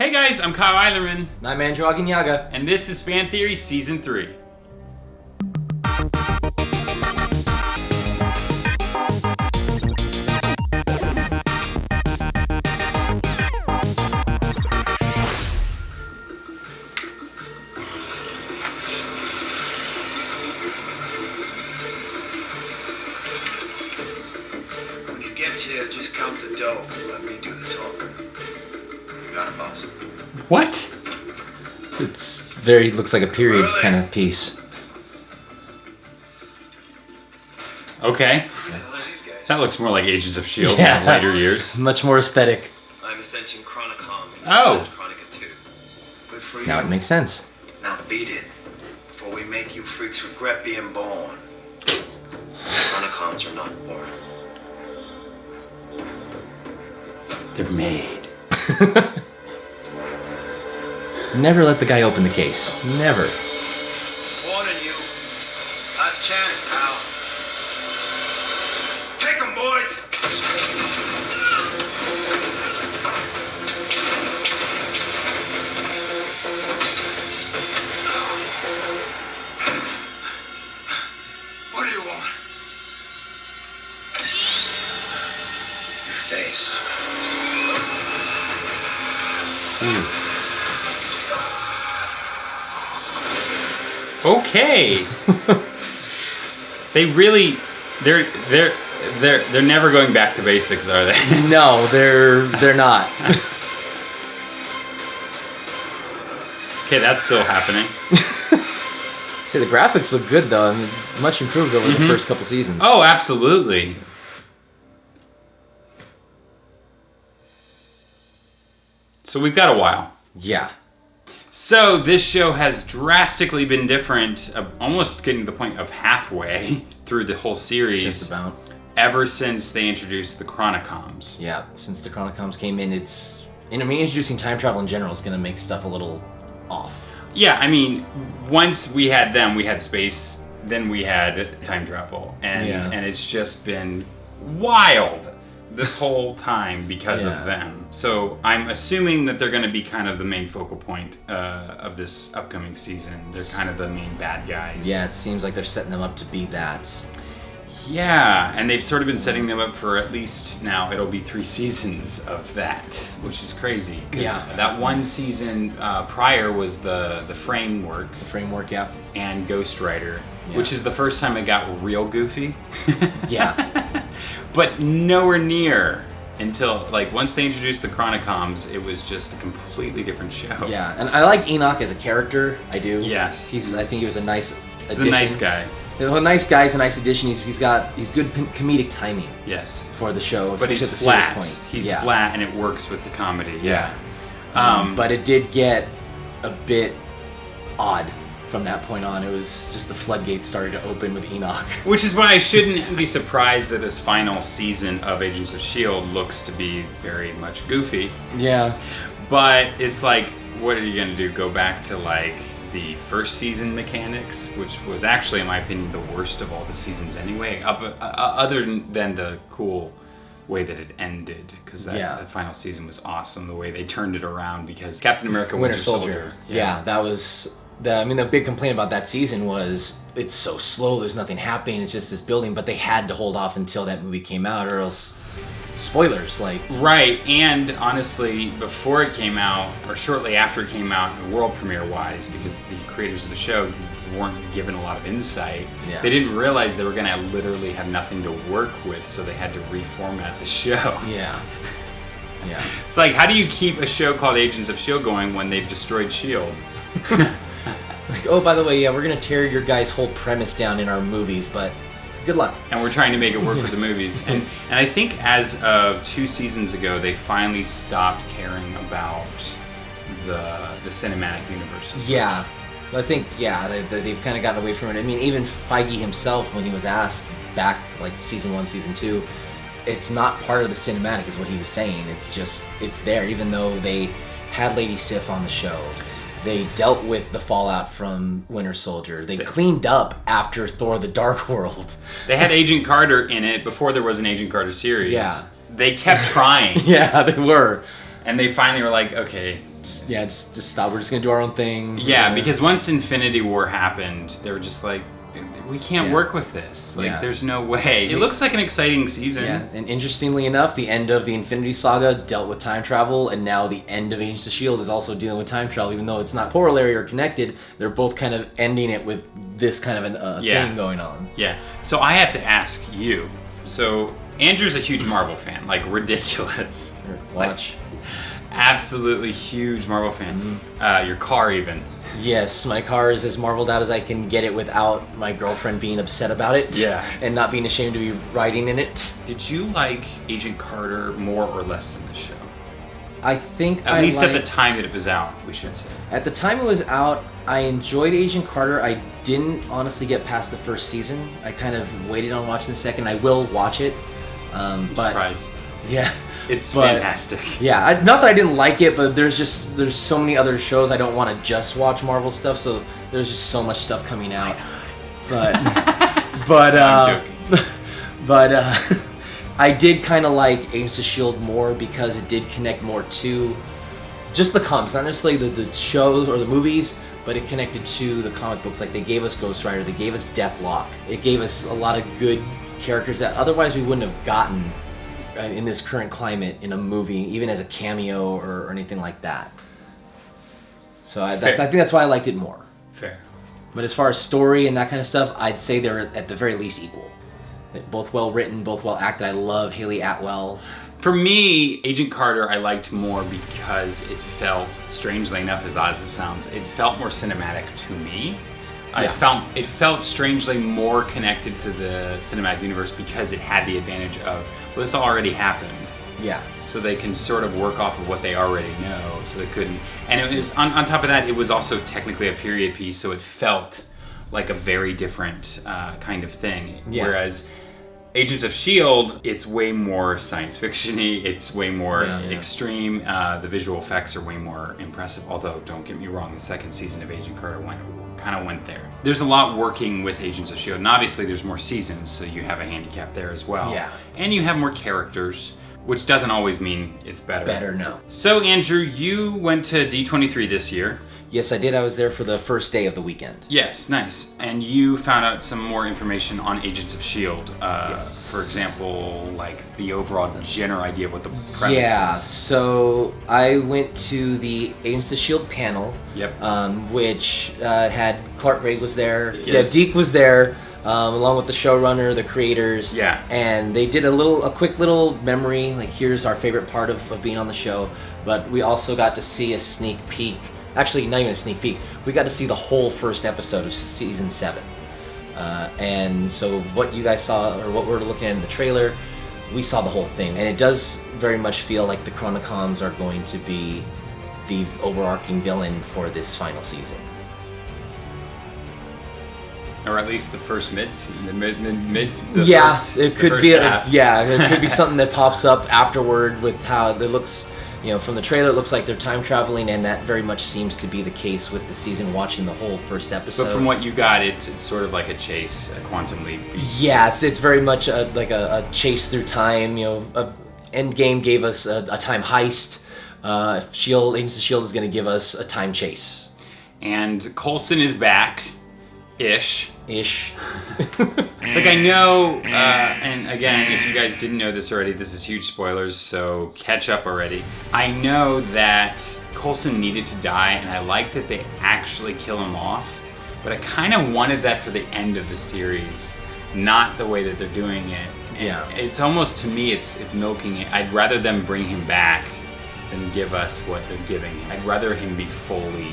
Hey guys, I'm Kyle Eilerman. And I'm Andrew Aguiñaga. And this is Fan Theory Season 3. When he gets here, just count the dough. Let me do the talking. You got it, boss. What? Looks like a period kind of piece. Okay. Hello, these guys. That looks more like Agents of S.H.I.E.L.D. in later years. Much more aesthetic. I'm Ascension Chronicom. Oh. Chronica 2. Good for you. Now it makes sense. Now beat it. Before we make you freaks regret being born. Chronicoms are not born. They're made. Never let the guy open the case. Never. Warning you. Last chance, pal. Take 'em, boys. What do you want? Your face. Okay. They're never going back to basics, are they? No, they're not. Okay, that's still happening. See, the graphics look good though. I mean, much improved over the first couple seasons. Oh, absolutely. So we've got a while. Yeah. So this show has drastically been different, almost getting to the point of halfway through the whole series. Just about. Ever since they introduced the Chronicoms. Yeah, since the Chronicoms came in, introducing time travel in general is going to make stuff a little off. Yeah, I mean, once we had them, we had space, then we had time travel. And it's just been wild this whole time because of them. So I'm assuming that they're going to be kind of the main focal point of this upcoming season. They're kind of the main bad guys. Yeah, it seems like they're setting them up to be that. Yeah, and they've sort of been setting them up for at least now it'll be 3 seasons of that, which is crazy. Yeah. That one season prior was the Framework. The Framework, yeah. And Ghost Rider, which is the first time it got real goofy. Yeah. But nowhere near until, once they introduced the Chronicoms, it was just a completely different show. Yeah, and I like Enoch as a character. I do. Yes. I think he was a nice addition. He's a nice guy. A nice guy. He's a nice addition. He's good comedic timing. Yes. For the show, but he's flat. He's flat, and it works with the comedy. Yeah. But it did get a bit odd from that point on. It was just the floodgates started to open with Enoch. Which is why I shouldn't be surprised that this final season of Agents of S.H.I.E.L.D. looks to be very much goofy. Yeah. But it's like, what are you going to do? Go back to the first season mechanics, which was actually, in my opinion, the worst of all the seasons anyway, other than the cool way that it ended, because that final season was awesome, the way they turned it around, because Captain America Winter Soldier. Yeah, that was... the big complaint about that season was it's so slow, there's nothing happening, it's just this building, but they had to hold off until that movie came out, or else... Spoilers, Right, and honestly, before it came out, or shortly after it came out, world premiere-wise, because the creators of the show weren't given a lot of insight, they didn't realize they were going to literally have nothing to work with, so they had to reformat the show. Yeah. Yeah. It's like, how do you keep a show called Agents of S.H.I.E.L.D. going when they've destroyed S.H.I.E.L.D.? Oh, by the way, we're going to tear your guys' whole premise down in our movies, but... Good luck. And we're trying to make it work with the movies. And I think as of 2 seasons ago, they finally stopped caring about the cinematic universe. Yeah. I think, they've kind of gotten away from it. I mean, even Feige himself, when he was asked back, season 1, season 2, it's not part of the cinematic is what he was saying. It's there, even though they had Lady Sif on the show. They dealt with the fallout from Winter Soldier. They cleaned up after Thor: The Dark World. They had Agent Carter in it before there was an Agent Carter series. Yeah. They kept trying. Yeah, they were. And they finally were like, okay. Just stop. We're just going to do our own thing. Yeah, because once Infinity War happened, they were just like, we can't work with this. Like, there's no way. It looks like an exciting season. Yeah, and interestingly enough, the end of the Infinity Saga dealt with time travel, and now the end of Agents of S.H.I.E.L.D. is also dealing with time travel, even though it's not corollary or connected. They're both kind of ending it with this kind of thing going on. Yeah. So I have to ask you. So Andrew's a huge Marvel fan, like ridiculous. Watch. Like, absolutely huge Marvel fan. Mm-hmm. Your car even. Yes, my car is as marveled out as I can get it without my girlfriend being upset about it. Yeah. And not being ashamed to be riding in it. Did you like Agent Carter more or less than the show? I think at least at the time that it was out, we should say. At the time it was out, I enjoyed Agent Carter. I didn't honestly get past the first season. I kind of waited on watching the second. I will watch it. I'm surprised. Yeah. It's fantastic. Yeah, not that I didn't like it, but there's so many other shows I don't want to just watch Marvel stuff, so there's just so much stuff coming out. But I'm joking. But I did kind of like Agents of S.H.I.E.L.D. more because it did connect more to just the comics, not necessarily the shows or the movies, but it connected to the comic books. Like, they gave us Ghost Rider, they gave us Deathlock, it gave us a lot of good characters that otherwise we wouldn't have gotten in this current climate in a movie, even as a cameo or anything like that. So I think that's why I liked it more. Fair. But as far as story and that kind of stuff, I'd say they're at the very least equal. Both well written, both well acted. I love Haley Atwell. For me, Agent Carter I liked more because it felt, strangely enough, as odd as it sounds, it felt more cinematic to me. Yeah. It felt strangely more connected to the cinematic universe because it had the advantage of, well, this already happened. Yeah. So they can sort of work off of what they already know. So they couldn't. And it was on top of that, it was also technically a period piece, so it felt like a very different kind of thing. Yeah. Whereas Agents of S.H.I.E.L.D., it's way more science fiction-y, it's way more extreme, the visual effects are way more impressive, although don't get me wrong, the second season of Agent Carter kind of went there. There's a lot working with Agents of S.H.I.E.L.D., and obviously there's more seasons, so you have a handicap there as well. Yeah. And you have more characters, which doesn't always mean it's better. Better, no. So, Andrew, you went to D23 this year. Yes, I did. I was there for the first day of the weekend. Yes, nice. And you found out some more information on Agents of S.H.I.E.L.D. Yes. For example, like the overall general idea of what the premise is. is. So I went to the Agents of S.H.I.E.L.D. panel, which had Clark Gregg was there, yes. Deke was there, along with the showrunner, the creators. Yeah. And they did a quick little memory, like here's our favorite part of being on the show. But we also got to see a sneak peek. Actually, not even a sneak peek. We got to see the whole first episode of season 7. And so what you guys saw, or what we're looking at in the trailer, we saw the whole thing. And it does very much feel like the Chronicons are going to be the overarching villain for this final season. Or at least the first it could be. It could be something that pops up afterward with how it looks. You know, from the trailer, it looks like they're time traveling, and that very much seems to be the case with the season. Watching the whole first episode. But from what you got, it's sort of like a chase, a quantum leap. Yeah, it's very much like a chase through time. You know, Endgame gave us a time heist. S.H.I.E.L.D., Agents of S.H.I.E.L.D. is going to give us a time chase. And Coulson is back. Ish. Like I know, and again, if you guys didn't know this already, this is huge spoilers, so catch up already. I know that Coulson needed to die, and I like that they actually kill him off, but I kind of wanted that for the end of the series, not the way that they're doing it. And it's almost, to me, it's milking it. I'd rather them bring him back than give us what they're giving him. I'd rather him be fully...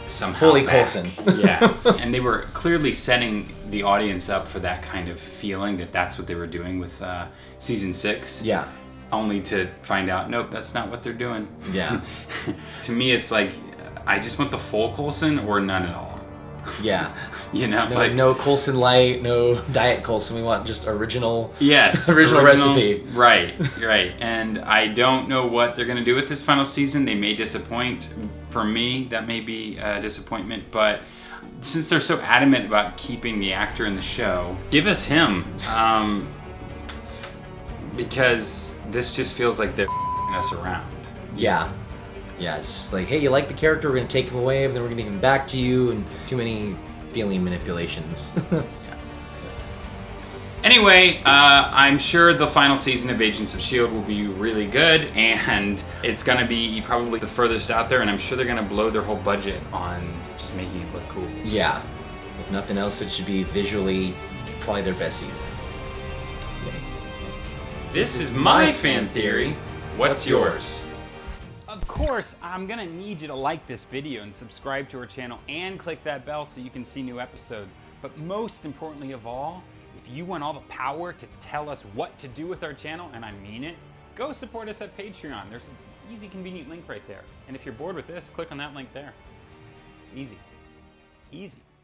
somehow fully back. Coulson. And they were clearly setting the audience up for that kind of feeling, that's what they were doing with season 6. Only to find out, nope, that's not what they're doing. To me, it's like, I just want the full Coulson or none at all. You know, no Coulson Light, no Diet Coulson. We want just original. Yes, original recipe. Right. And I don't know what they're going to do with this final season. They may disappoint. For me, that may be a disappointment. But since they're so adamant about keeping the actor in the show, give us him. Because this just feels like they're f***ing us around. Yeah. Yeah, just like, hey, you like the character, we're going to take him away, and then we're going to give him back to you, and too many feeling manipulations. Anyway, I'm sure the final season of Agents of S.H.I.E.L.D. will be really good, and it's going to be probably the furthest out there, and I'm sure they're going to blow their whole budget on just making it look cool. So. Yeah. If nothing else, it should be visually probably their best season. This is my fan theory. What's yours? Of course, I'm gonna need you to like this video and subscribe to our channel and click that bell so you can see new episodes. But most importantly of all, if you want all the power to tell us what to do with our channel, and I mean it, go support us at Patreon. There's an easy, convenient link right there. And if you're bored with this, click on that link there. It's easy. Easy.